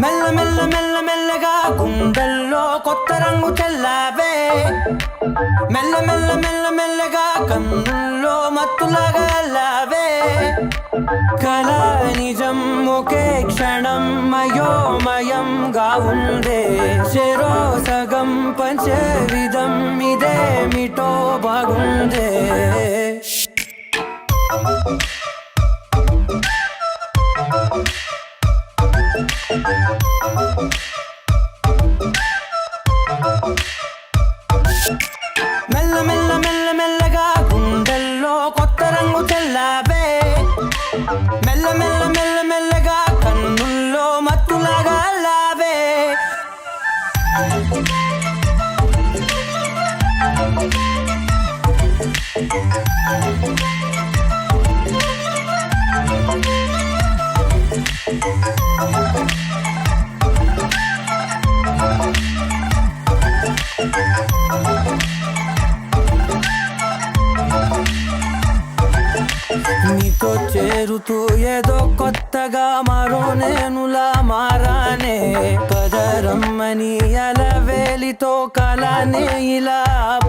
మెల్ల మెల్ల మెల్ల మెల్లగా గుండెల్లో కొత్త రంగు చల్లావే, మెల్ల మెల్ల మెల్ల మెల్లగా కన్నుల్లో మత్తులాగా అల్లావే. కళ నిజం ఒకే క్షణం అయోమయంగా ఉందే, చెరో సగం పంచే విధం ఇదేమిటో బాగుందే. మెల్ల మెల్ల మెల్ల మెల్లగా గుండెల్లో కొత్త రంగు చల్లావే, మెల్ల మెల్ల మెల్ల మెల్లగా కన్నుల్లో మత్తులాగా అల్లావే. నీతో చేరుతూ ఏదో కొత్తగా మరో నేనులా మారానే, కదరమ్మని అలవేలితో కలానే ఇలా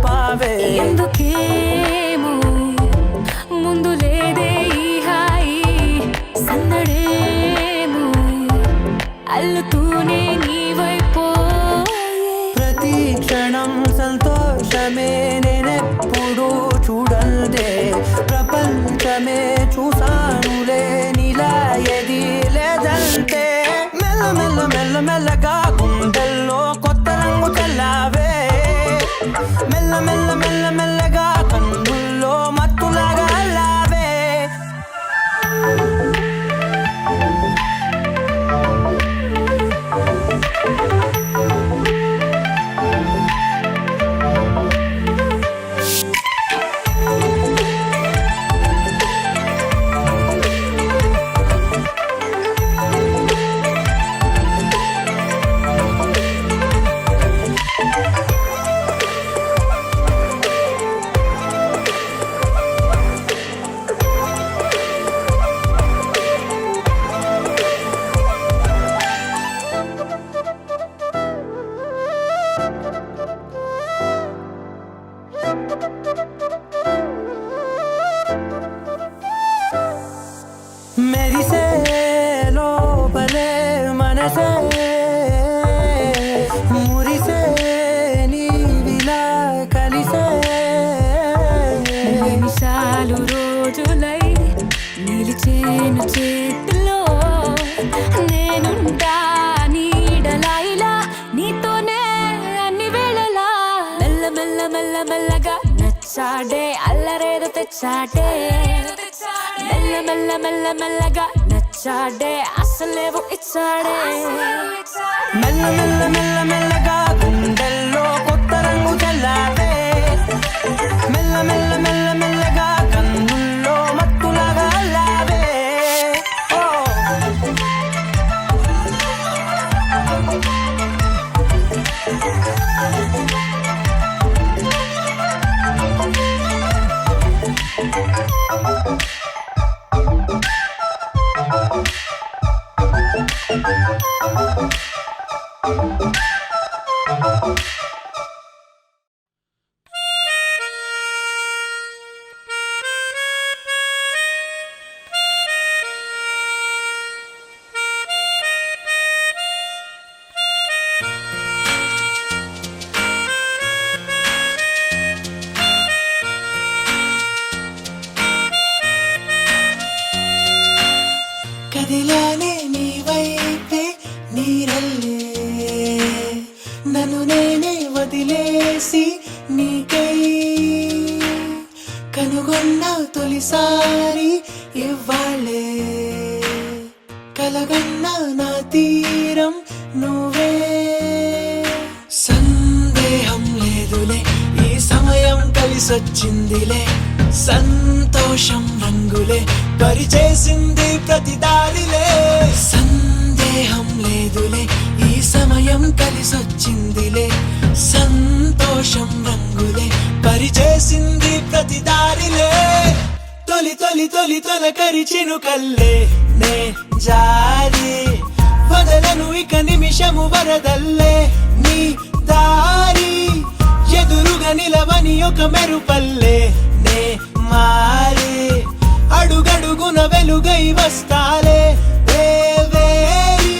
పావే. ఎందుకేమో ముందు లేదే ఈ హాయి, సందడేమో అల్లుతూనే నీ వైపో. ప్రతి క్షణం సంతోషమే నేనెప్పుడు చూడల్దే, ప్రపంచమే చూసానులే నీలా ఏది లేదంటే. మెల్ల మెల్ల మెల్ల మెల్లగా గుండెల్లో కొత్త రంగు చల్లావే, మెల్ల మెల్ల మెల్ల మెల్లగా కన్నుల్లో మత్తులాగా అల్లావే. మెరిసే లోపలే మనసే మురిసే నీవిలా కలిసే. నిమిషాలు రోజులై నిలిచేను చేతిలో, నేనుంటా నీడలా ఇలా నీతోనే అన్ని వేళలా. మెల్ల మెల్ల మెల్ల మెల్లగా నచ్చాడే అల్లరేదో తెచ్చాడే, మెల్ల మెల్ల మెల్ల మెల్లగా నచ్చాడే అసలేవో ఇచ్చాడే. మెల్ల మెల్ల మెల్ల మెల్లగా గుండెల్లో కొత్త రంగు చల్లావే, మెల్ల మెల్ల మెల్ల మెల్లగా కన్నుల్లో మత్తులాగా అల్లావే. కదిలానే నీ వైపే నీరల్లే, నన్ను నేనే వదిలేసి నీకై కనుగొన్న తొలిసారి ఇవ్వాలే. కలగన్న నా తీరం నువ్వే, సందేహం లేదులే ఈ సమయం కలిసొచ్చిందిలే. సంతోషం రంగులే పరిచేసింది ప్రతి దారిలే. సందేహం లేదులే ఈ సమయం కలిసొచ్చిందిలే. సంతోషం రంగులే పరిచేసింది ప్రతి దారిలే తొలి తొలి తొలి తొలకరి చినుకల్లే నే జారి వదలను ఇక నిమిషము వరదల్లే నీ దారి ఎదురుగా నిలవని ఒక మెరుపల్లే నే మారి అడుగడుగున వెలుగై వస్తాలే వేవేరి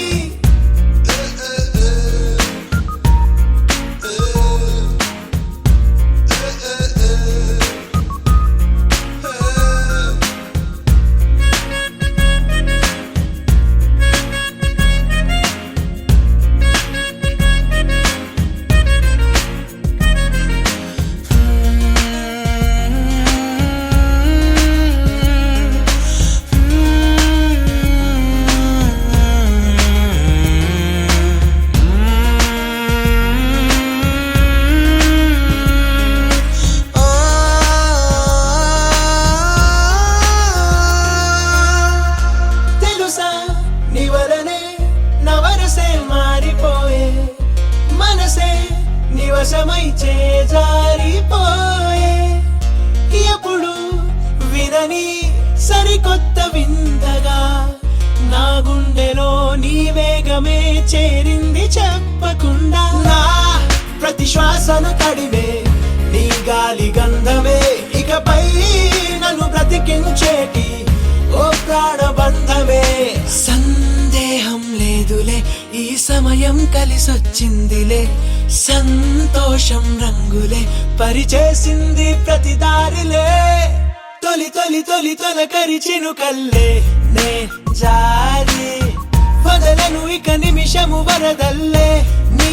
వశమై చేజారిపోయే ఎప్పుడు వినని సరికొత్త విందగా నా గుండెలో నీ వేగమే చేరింది చెప్పకుండా నా ప్రతి శ్వాసను తడివే నీ గాలి గంధమే ఇకపై నన్ను బ్రతికించేటి ఓ ప్రాణబంధమే సందేహం లేదులే ఈ సమయం కలిసొచ్చిందిలే సంతోషం రంగులే పరిచేసింది ప్రతి దారిలే తొలి తొలి తొలి తొలకరి చినుకల్లే నే జారి వదలను ఇక నిమిషము వరదల్లే నీ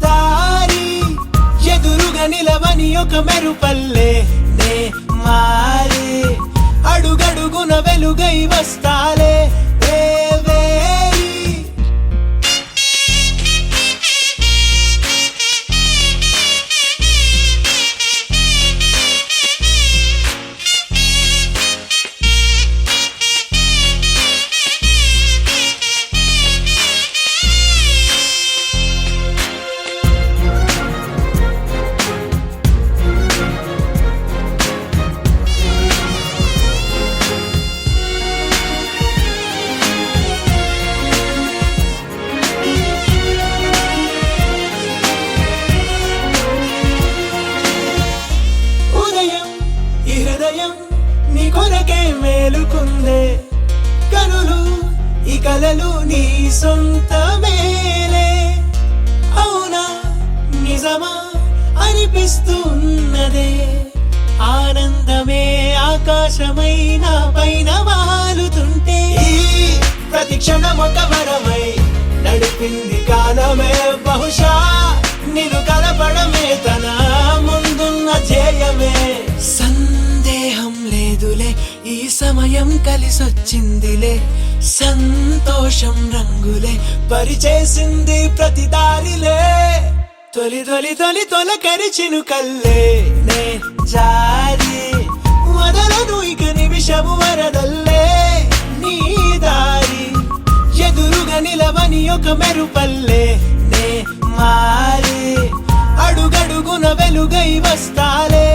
దారి ఎదురుగా నిలవని ఒక మెరుపల్లే నే మారి అడుగడుగున వెలుగై వస్తాలే కనులు ఈ కలలు నీ సొంతమేలే అవునా నిజమా అనిపిస్తున్నదే ఆనందమే ఆకాశమైన పైన వాలుతుంటే ఈ ప్రతి క్షణం ఒక వరమై నడిపింది కాలమే బహుశా నిన్ను కలపడమే తన ముందున్న ధ్యేయమే సందేహం లేదులే ఈ సమయం కలిసొచ్చిందిలే సంతోషం రంగులే పరిచేసింది ప్రతి దారిలే తొలి తొలి తొలి తొలకరి చినుకల్లే నే జారి వదలను ఇక నిమిషము వరదల్లే నీ దారి ఎదురుగా నిలవని ఒక మెరుపల్లే నే మారి అడుగడుగున వెలుగై వస్తాలే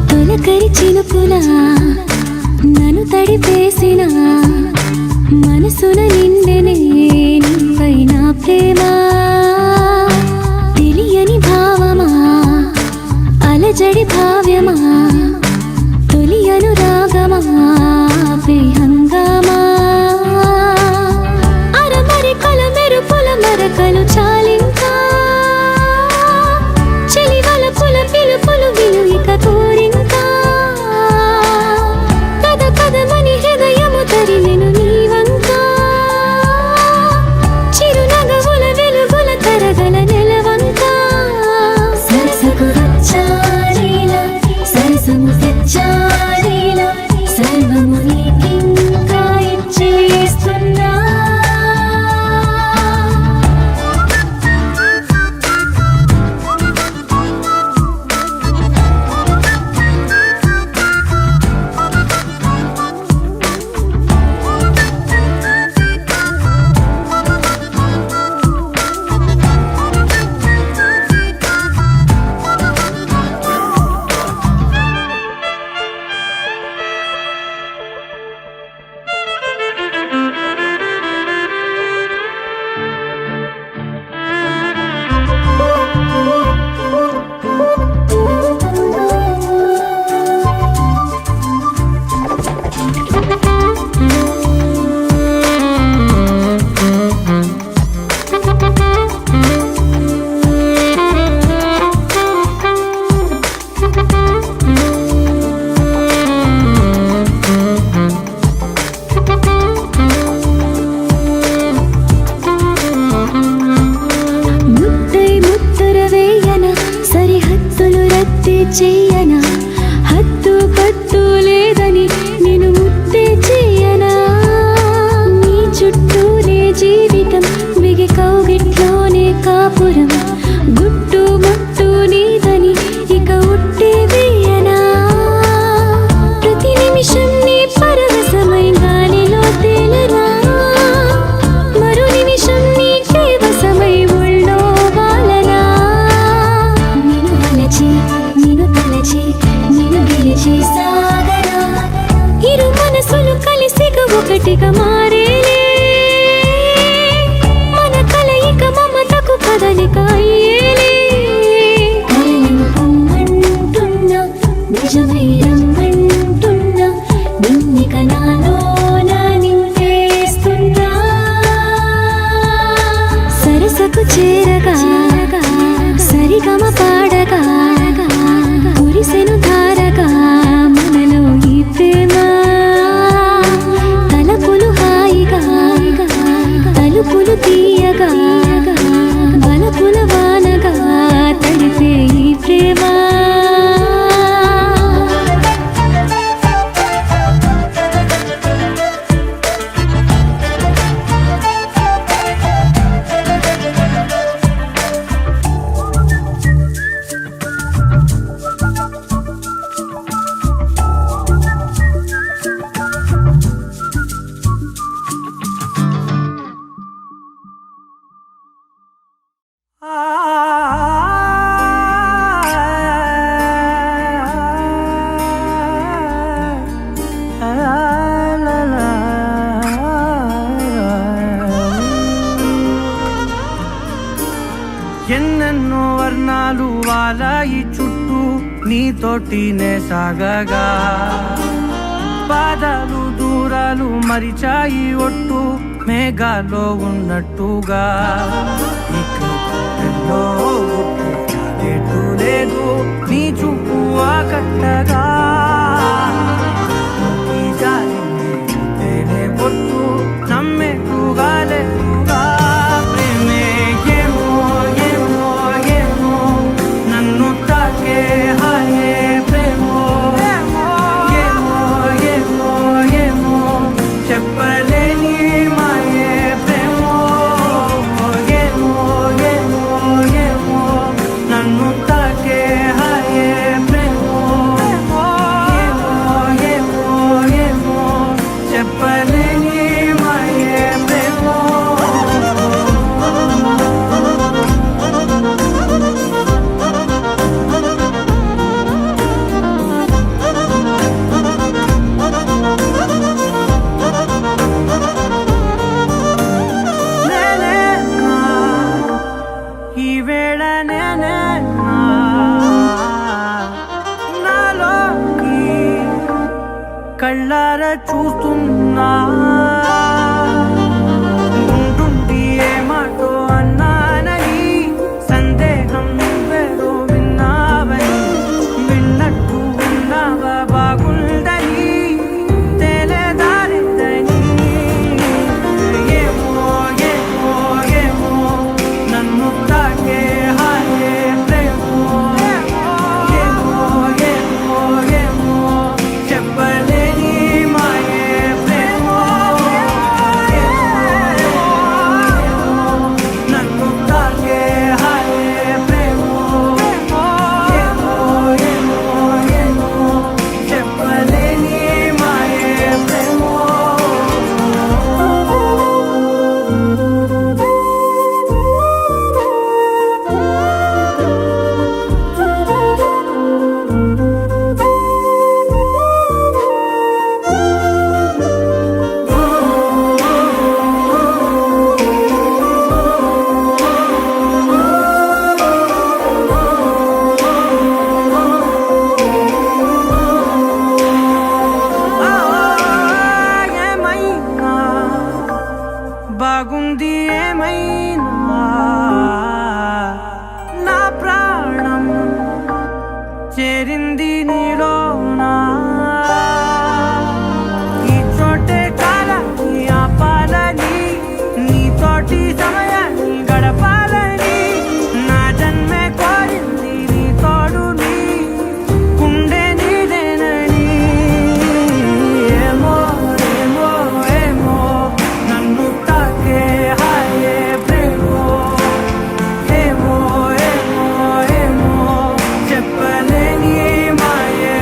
తొలకరి చినుకులా నన్ను తడిపేసిన మనసున నిండెనే నీపైన ప్రేమ తెలియని భావమా అలజడి భావ్యమా తొలి అనురాగమా హంగామా అరమరి కల మెరుపుల మరకలు చాలింకా చెలివల పుల పిలుపులు విలువిక కోరింకా ఒకటిగా మారేలే మన కలయిక మమతకు కదలిక అయ్యేలే కలలింపమ్మంటున్నా నిజమై రమ్మంటున్నా నిన్నిక నాలోన నింపేస్తున్నా సరసకు చేరగా సరిగమ పాడగా కురిసెను ధారగా మనలో ఈ ప్రేమ తలపులు హాయిగా తలుపులు తీయగా బలపుల వానగా తడిపే ఈ ప్రేమ ఎన్నెన్నో వర్ణాలు వాలాయి చుట్టూ నీతోటినే సాగగా పాదాలు దూరాలు మరిచాయి ఒట్టు మేఘాలో ఉన్నట్టుగా ఇక గుట్టెల్లో గుట్టు లేదు నీ చూపు ఆకట్టగా ఈ జాలిని చూస్తేనే పొట్టు నమ్మేట్టుగా లేదుగా ప్రేమే ఏమో ఏమో ఏమో నన్ను తాకే హాయే ప్రేమో ఏమో ఏమో ఏమో చెప్పలేని మాయే ప్రేమో ఏమో ఏమో ఏమో నన్ను తాకే హాయే ప్రేమో ఏమో ఏమో ఏమో చెప్పలేని మాయే ప్రేమో నేనేనా ఈ వేళ నేనేనా నాలోకి కళ్ళారా చూస్తున్నా ఉంటుండి ఏ మాటో అన్నానని సందేహం నువ్వేదో విన్నావని విన్నట్టు ఉన్నావా బాగుందని తెలియదారిద్దని ఏమో ఏమో ఏమో నన్ను తాకే హాయే ప్రేమో ఏమో ఏమో ఏమో చెప్పలేని మాయే ప్రేమో నన్ను తాకే హాయే ప్రేమో ఏమో ఏమో ఏమో చెప్పలేని మాయే ప్రేమో ఏమైనా బాగుంది ఏమైనా నా ప్రాణం చేరింది నీలోనా ఈ చోటే కాలాన్ని ఆపాలని నీతోటి సమయాన్ని గడపాలని నా జన్మే కోరింది నీ తోడుని గుండె నీదేనని ఏమో ఏమో ఏమో నన్ను తాకే హాయే ప్రేమో ఏమో ఏమో ఏమో చెప్పలేని మాయే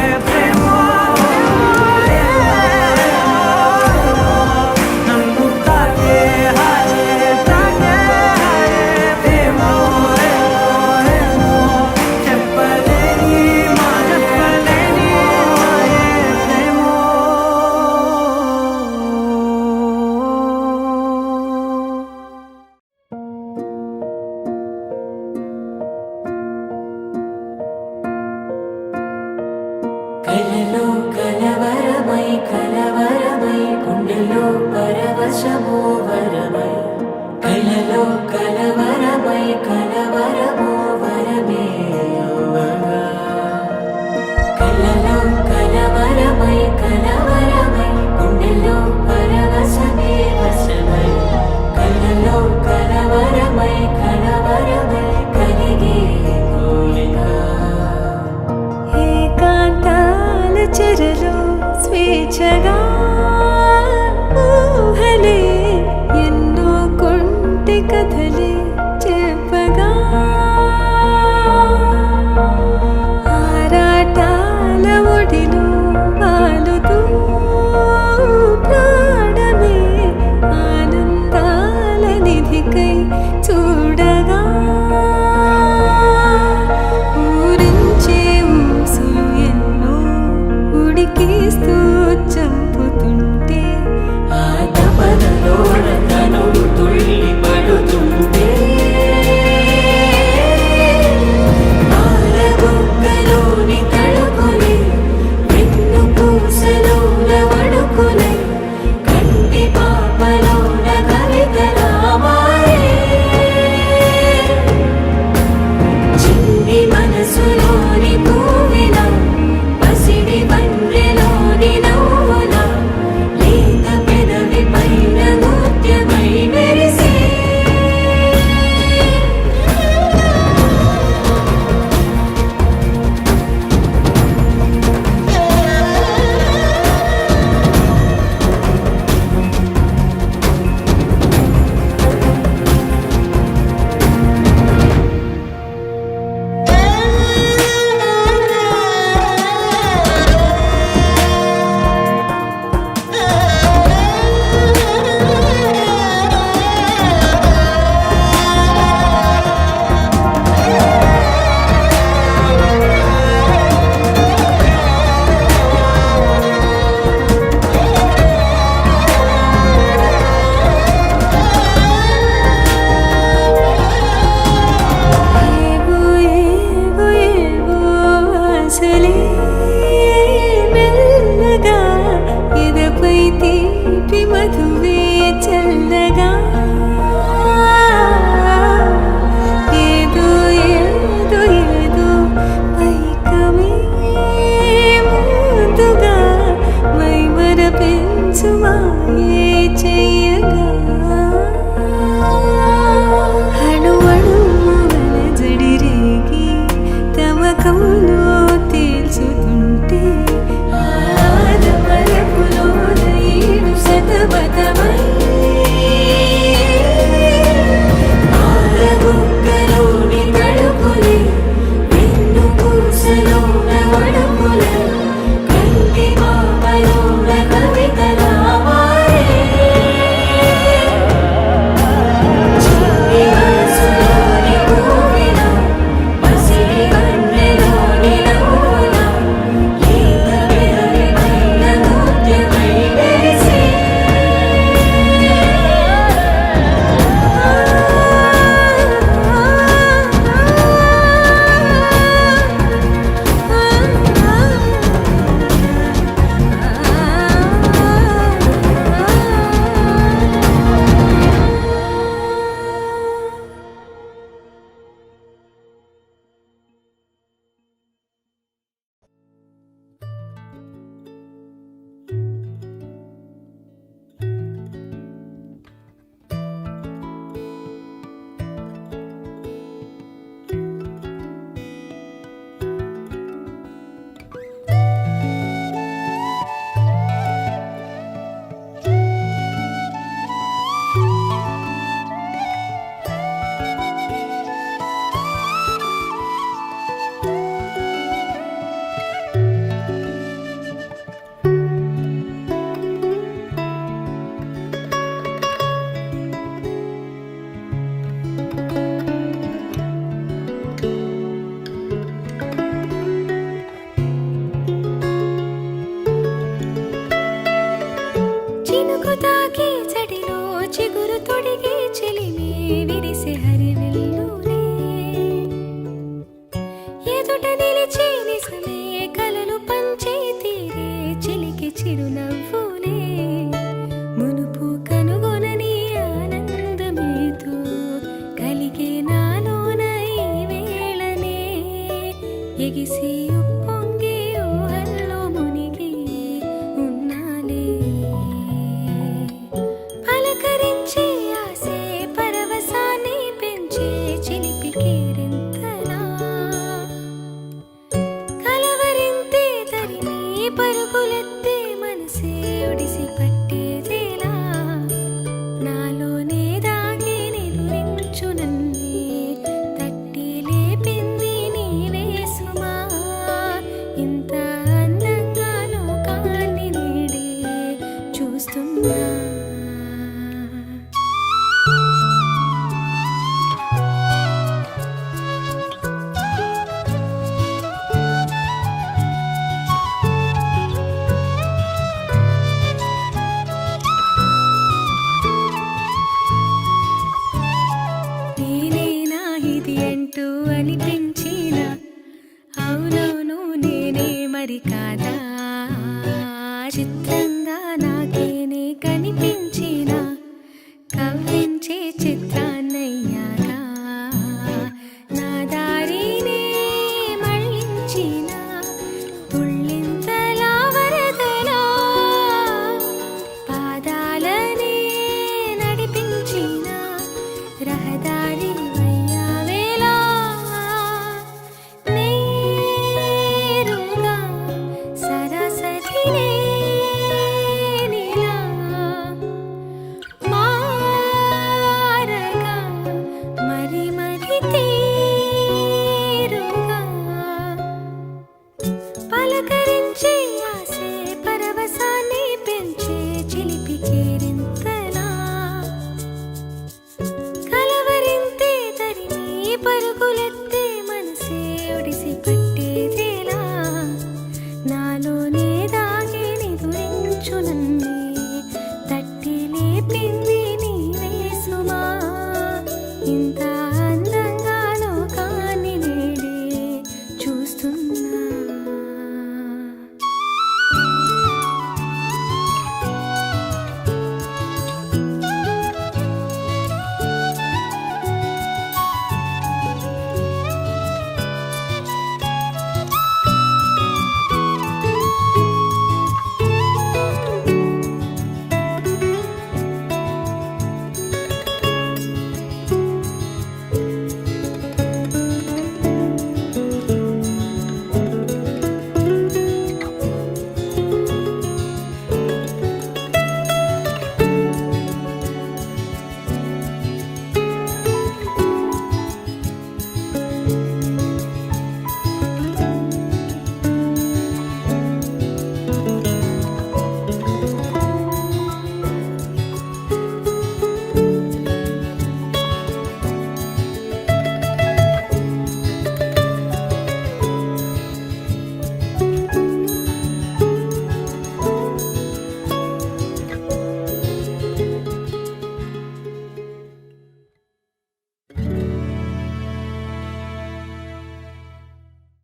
కలలో కలవరమై కలవరమై గుండెలో పరవశమో వరమై కలలో కలవరమై కలవరమో వరమే యువగా కలలో కలవరమై కలవరమై గుండెలో పరవశమే వశమై కలలో కలవరమై కలవరమై కలిగే కోరిక ఏకాంతాల చెరలో స్వేచ్ఛగా ఊహలే ఎన్నో కొంటె కథలే చెప్పగా ఆరాటాల ఒడిలో వాలుతూ ప్రాణమే ఆనందాల నిధికై చూడగా ఊరించే ఊసులు ఎన్నో ఉడికిస్తూ చంపుతుంటే ఆ తపనలోన తనువు తుళ్ళి పడుతుంటే పాలబుగ్గలోని తడుకులే వెన్ను పూసలోన వడుకులై కంటి పాపలోన కవితలా మారే చిన్ని మనసులోని పూవిన పసిడి బండ్రెలోని నవ్వుల లేత పెదవి పైన నృత్యమై మెరిసే ఏవో ఏవో ఏవో ఆశలే మెల్లగా ఎదపై తీపి మధువే చల్లగా ఏదో ఏదో ఏదో పైకమే ముందుగా మైమర పెంచు మాయే చెయ్యగా అణువణువుల జడిరేగి తమకంలో తేల్చుతుంటే ఆదమరపులోన ఈడు శతబతమై పాలబుగ్గలోని తడుకులే వెన్ను పూసలోన వడుకులై కంటి పాపలోన కవితలా మారే చిన్ని మనసులోని పూవిన పసిడి బండ్రెలోని నవ్వుల లేత పెదవి పైన నృత్యమై మెరిసే చినుకు తాకే చడిలో చిగురు తొడిగే చెలిమే విరిసే హరివెల్లులే ఎదుట నిలిచే నిజమే కలలు పంచే ఎగిసి ఉప్పొంగి ఊహల్లో మునిగి ఉన్నాలే పలకరించే ఆసే పరవశాన్ని పెంచే చిలిపి కేరింతలా కలవరింతే తరిమి పరుగులెత్తే మనసే ఒడిసి పట్టేదేలా నాలోనే దాగి నిదురించు నన్నే తట్టి లేపింది నీవే సుమా ఇంత అందంగా లోకాన్ని నేడే చూస్తున్నా నేనేనా ఇది అంటూ అనిపించిన అవునవును నేనే మరి కాదా చిత్రంగా నాకేనే కనిపించిన కవ్వించే చిత్రాన్నయ్యాగా నా దారినే మళ్ళించిన తుళ్ళింతలా వరదలా పాదాలనే నడిపించిన రహదారి వయ్యావేలా నేరుగా సరాసరినే నీలా మారగా మరి మరి తీరుగా పలకరించే ఆసే పరవశాన్ని పెంచే చిలిపి కేరింతలా కలవరింతే తరిమి పరుగులెత్తే మనసే ఒడిసి పట్టేదేలా నాలోనే దాగి నిదురించు నన్నే తట్టి లేపింది నీవే సుమా ఇంత అందంగా లోకాన్ని నేడే చూస్తున్నా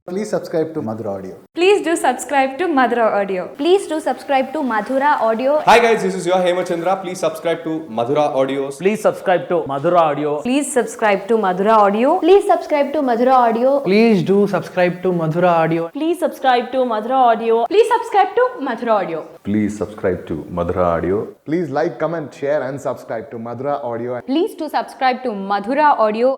Please subscribe to Madhura Audio. Please do subscribe to Madhura Audio. Please do subscribe to Madhura Audio. Hi guys, this is your Hemachandra. Please subscribe to Madhura Audios. Please subscribe to Madhura Audio. Please subscribe to Madhura Audio. Please subscribe to Madhura Audio. Please do subscribe to Madhura Audio. Please subscribe to Madhura Audio. Please subscribe to Madhura Audio. Please subscribe to Madhura Audio. Please like, comment, share and subscribe to Madhura Audio. Please do subscribe to Madhura Audio.